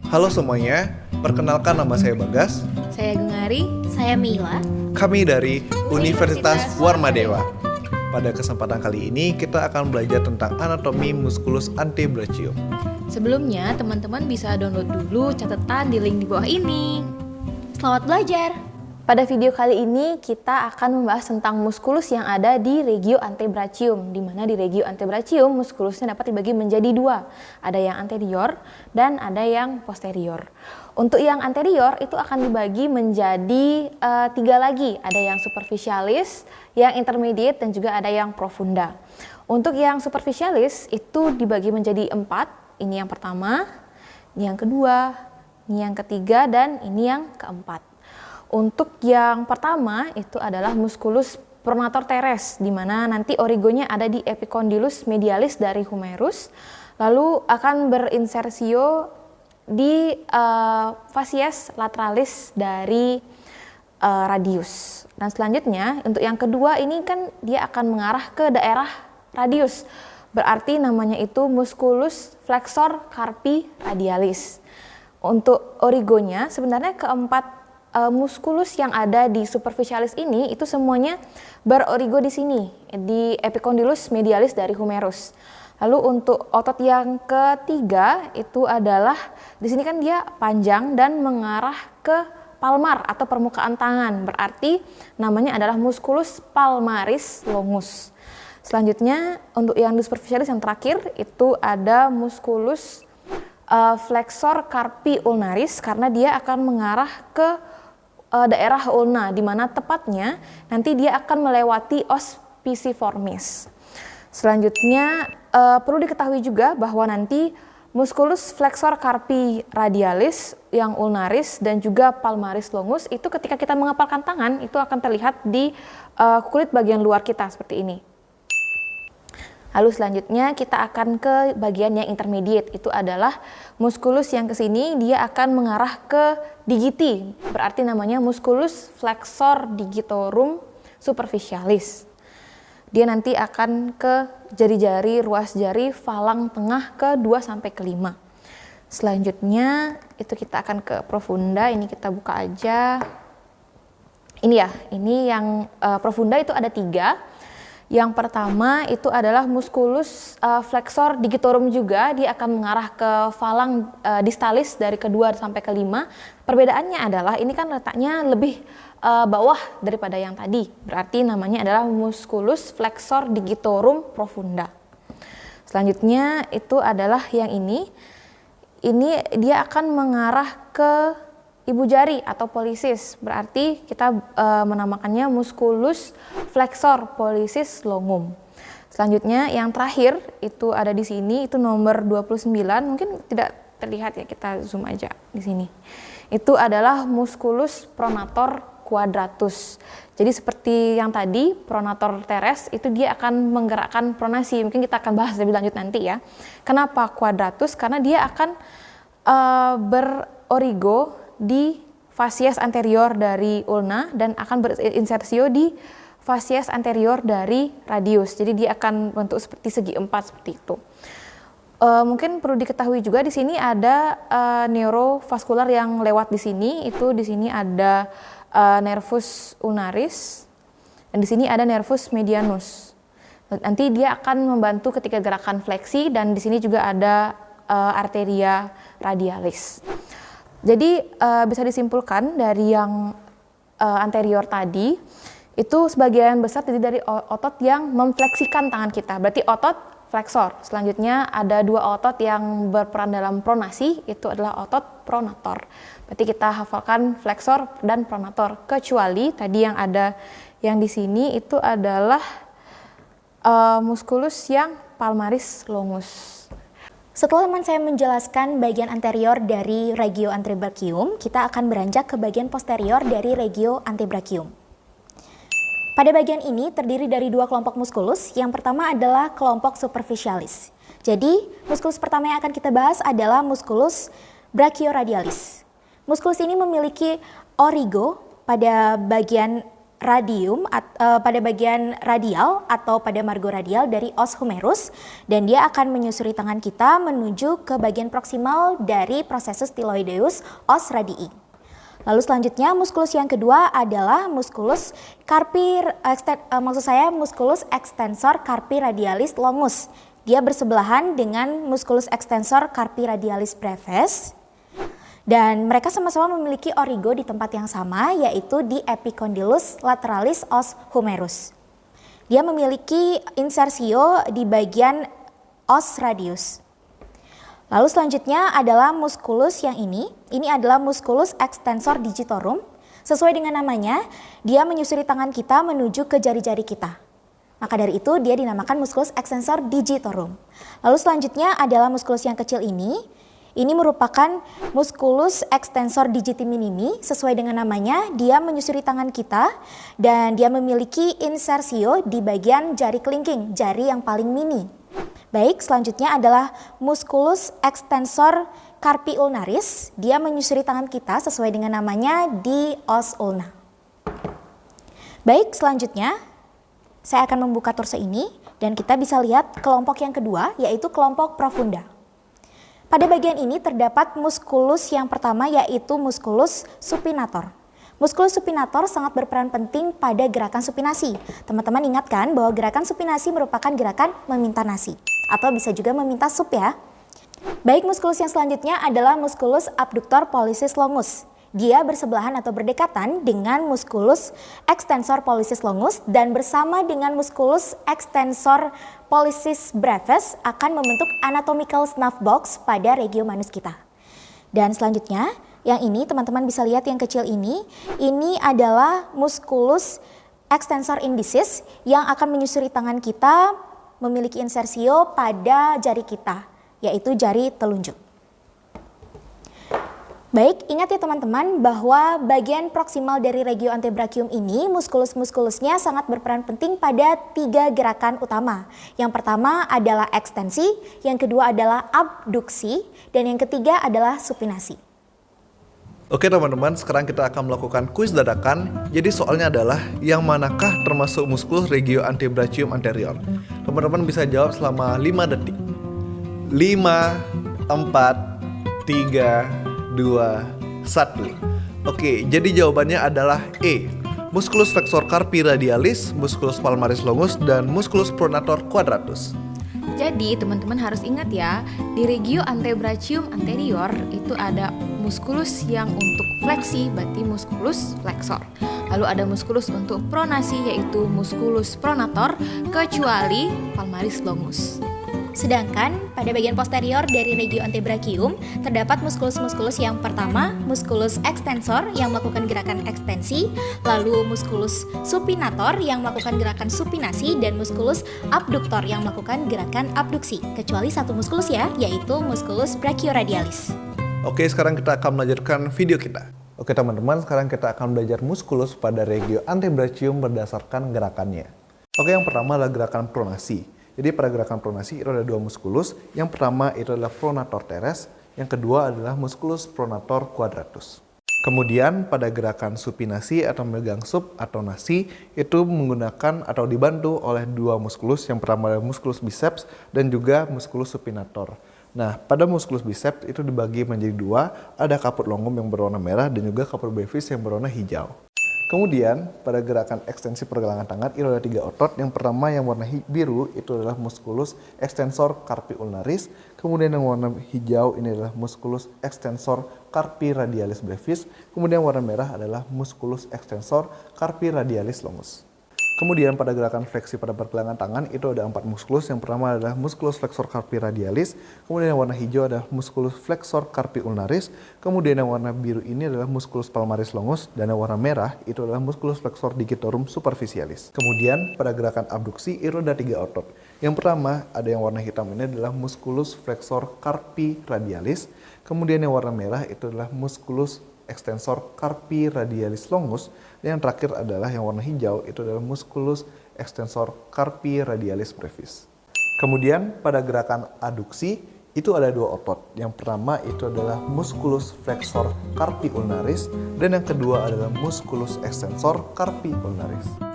Halo semuanya, perkenalkan nama saya Bagas. Saya Gengari. Saya Mila. Kami dari Universitas Warmadewa. Pada kesempatan kali ini kita akan belajar tentang anatomi musculus antebrachium. Sebelumnya, teman-teman bisa download dulu catatan di link di bawah ini. Selamat belajar! Pada video kali ini kita akan membahas tentang muskulus yang ada di regio antebrachium, di mana di regio antebrachium muskulusnya dapat dibagi menjadi dua, ada yang anterior dan ada yang posterior. Untuk yang anterior itu akan dibagi menjadi tiga lagi, ada yang superficialis, yang intermediate dan juga ada yang profunda. Untuk yang superficialis itu dibagi menjadi empat, ini yang pertama, ini yang kedua, ini yang ketiga dan ini yang keempat. Untuk yang pertama itu adalah musculus pronator teres, di mana nanti origonya ada di epicondylus medialis dari humerus, lalu akan berinsersio di facies lateralis dari radius. Dan selanjutnya untuk yang kedua ini kan dia akan mengarah ke daerah radius, berarti namanya itu musculus flexor carpi radialis. Untuk origonya sebenarnya keempat muskulus yang ada di superficialis ini itu semuanya berorigo di sini di epicondylus medialis dari humerus. Lalu untuk otot yang ketiga itu adalah di sini kan dia panjang dan mengarah ke palmar atau permukaan tangan, berarti namanya adalah musculus palmaris longus. Selanjutnya untuk yang di superficialis yang terakhir itu ada musculus flexor carpi ulnaris, karena dia akan mengarah ke daerah ulna, di mana tepatnya nanti dia akan melewati os pisiformis. Selanjutnya perlu diketahui juga bahwa nanti musculus flexor carpi radialis yang ulnaris dan juga palmaris longus itu ketika kita mengepalkan tangan itu akan terlihat di kulit bagian luar kita seperti ini. Lalu selanjutnya kita akan ke bagian yang intermediate, itu adalah musculus yang kesini dia akan mengarah ke digiti, berarti namanya musculus flexor digitorum superficialis. Dia nanti akan ke jari-jari, ruas jari, falang tengah ke 2 sampai ke 5. Selanjutnya itu kita akan ke profunda, ini kita buka aja. Ini ya, ini yang profunda itu ada 3. Yang pertama itu adalah musculus flexor digitorum juga, dia akan mengarah ke falang distalis dari kedua sampai ke 5. Perbedaannya adalah ini kan letaknya lebih bawah daripada yang tadi, berarti namanya adalah musculus flexor digitorum profunda. Selanjutnya itu adalah yang ini dia akan mengarah ke ibu jari atau polisis, berarti kita menamakannya musculus flexor pollicis longum. Selanjutnya yang terakhir itu ada di sini, itu nomor 29, mungkin tidak terlihat ya, kita zoom aja di sini. Itu adalah musculus pronator quadratus. Jadi seperti yang tadi pronator teres itu dia akan menggerakkan pronasi, mungkin kita akan bahas lebih lanjut nanti ya. Kenapa quadratus? Karena dia akan berorigo di facies anterior dari ulna dan akan berinsersio di facies anterior dari radius. Jadi dia akan bentuk seperti segi 4 seperti itu. Mungkin perlu diketahui juga di sini ada neurovaskular yang lewat di sini. Itu di sini ada nervus ulnaris dan di sini ada nervus medianus. Nanti dia akan membantu ketika gerakan fleksi dan di sini juga ada arteria radialis. Jadi bisa disimpulkan dari yang anterior tadi itu sebagian besar terdiri dari otot yang memfleksikan tangan kita, berarti otot flexor. Selanjutnya ada 2 otot yang berperan dalam pronasi, itu adalah otot pronator. Berarti kita hafalkan flexor dan pronator, kecuali tadi yang ada yang di sini itu adalah musculus yang palmaris longus. Setelah teman saya menjelaskan bagian anterior dari regio antebrachium, kita akan beranjak ke bagian posterior dari regio antebrachium. Pada bagian ini terdiri dari 2 kelompok muskulus. Yang pertama adalah kelompok superficialis. Jadi, muskulus pertama yang akan kita bahas adalah muskulus brachioradialis. Muskulus ini memiliki origo pada bagian pada bagian radial atau pada margo radial dari os humerus, dan dia akan menyusuri tangan kita menuju ke bagian proksimal dari processus styloideus os radii. Lalu selanjutnya muskulus yang kedua adalah muskulus musculus extensor carpi radialis longus. Dia bersebelahan dengan musculus extensor carpi radialis brevis. Dan mereka sama-sama memiliki origo di tempat yang sama, yaitu di epicondylus lateralis os humerus. Dia memiliki insersio di bagian os radius. Lalu selanjutnya adalah muskulus yang ini adalah musculus extensor digitorum. Sesuai dengan namanya, dia menyusuri tangan kita menuju ke jari-jari kita. Maka dari itu dia dinamakan musculus extensor digitorum. Lalu selanjutnya adalah muskulus yang kecil ini. Ini merupakan musculus extensor digiti minimi. Sesuai dengan namanya, dia menyusuri tangan kita dan dia memiliki insersio di bagian jari kelingking, jari yang paling mini. Baik, selanjutnya adalah musculus extensor carpi ulnaris. Dia menyusuri tangan kita sesuai dengan namanya di os ulna. Baik, selanjutnya saya akan membuka torso ini dan kita bisa lihat kelompok yang kedua, yaitu kelompok profunda. Pada bagian ini terdapat muskulus yang pertama, yaitu muskulus supinator. Muskulus supinator sangat berperan penting pada gerakan supinasi. Teman-teman ingatkan bahwa gerakan supinasi merupakan gerakan meminta nasi, atau bisa juga meminta sup ya. Baik, muskulus yang selanjutnya adalah muskulus abductor pollicis longus. Dia bersebelahan atau berdekatan dengan musculus extensor pollicis longus dan bersama dengan musculus extensor pollicis brevis akan membentuk anatomical snuff box pada regio manus kita. Dan selanjutnya, yang ini teman-teman bisa lihat yang kecil ini adalah musculus extensor indicis yang akan menyusuri tangan kita, memiliki insersio pada jari kita, yaitu jari telunjuk. Baik, ingat ya teman-teman bahwa bagian proksimal dari regio antebrachium ini muskulus-muskulusnya sangat berperan penting pada 3 gerakan utama. Yang pertama adalah ekstensi, yang kedua adalah abduksi, dan yang ketiga adalah supinasi. Oke teman-teman, sekarang kita akan melakukan kuis dadakan. Jadi soalnya adalah yang manakah termasuk muskulus regio antebrachium anterior? Teman-teman bisa jawab selama 5 detik. 5, 4, 3, 2, 1. Oke, jadi jawabannya adalah E. Musculus flexor carpi radialis, musculus palmaris longus, dan musculus pronator quadratus. Jadi teman-teman harus ingat ya, di regio antebrachium anterior itu ada muskulus yang untuk fleksi, berarti musculus flexor. Lalu ada muskulus untuk pronasi, yaitu musculus pronator, kecuali palmaris longus. Sedangkan pada bagian posterior dari regio antebrachium terdapat muskulus-muskulus yang pertama, muskulus extensor yang melakukan gerakan ekstensi, lalu muskulus supinator yang melakukan gerakan supinasi, dan muskulus abductor yang melakukan gerakan abduksi. Kecuali satu muskulus ya, yaitu muskulus brachioradialis. Oke, sekarang kita akan melanjutkan video kita. Oke teman-teman, sekarang kita akan belajar muskulus pada regio antebrachium berdasarkan gerakannya. Oke, yang pertama adalah gerakan pronasi. Jadi pada gerakan pronasi itu ada 2 muskulus. Yang pertama itu adalah pronator teres, yang kedua adalah musculus pronator quadratus. Kemudian pada gerakan supinasi atau megang sup atau nasi itu menggunakan atau dibantu oleh 2 muskulus. Yang pertama adalah musculus biceps dan juga musculus supinator. Nah, pada musculus biceps itu dibagi menjadi 2, ada caput longum yang berwarna merah dan juga caput brevis yang berwarna hijau. Kemudian pada gerakan ekstensi pergelangan tangan itu ada 3 otot. Yang pertama yang warna biru itu adalah musculus extensor carpi ulnaris. Kemudian yang warna hijau ini adalah musculus extensor carpi radialis brevis. Kemudian warna merah adalah musculus extensor carpi radialis longus. Kemudian pada gerakan fleksi pada pergelangan tangan itu ada 4 muskulus. Yang pertama adalah musculus flexor carpi radialis. Kemudian yang warna hijau adalah musculus flexor carpi ulnaris. Kemudian yang warna biru ini adalah musculus palmaris longus. Dan yang warna merah itu adalah musculus flexor digitorum superficialis. Kemudian pada gerakan abduksi itu ada 3 otot. Yang pertama ada yang warna hitam ini adalah musculus flexor carpi radialis. Kemudian yang warna merah itu adalah musculus extensor carpi radialis longus, dan yang terakhir adalah yang warna hijau itu adalah musculus extensor carpi radialis brevis. Kemudian pada gerakan aduksi itu ada dua otot. Yang pertama itu adalah musculus flexor carpi ulnaris dan yang kedua adalah musculus extensor carpi ulnaris.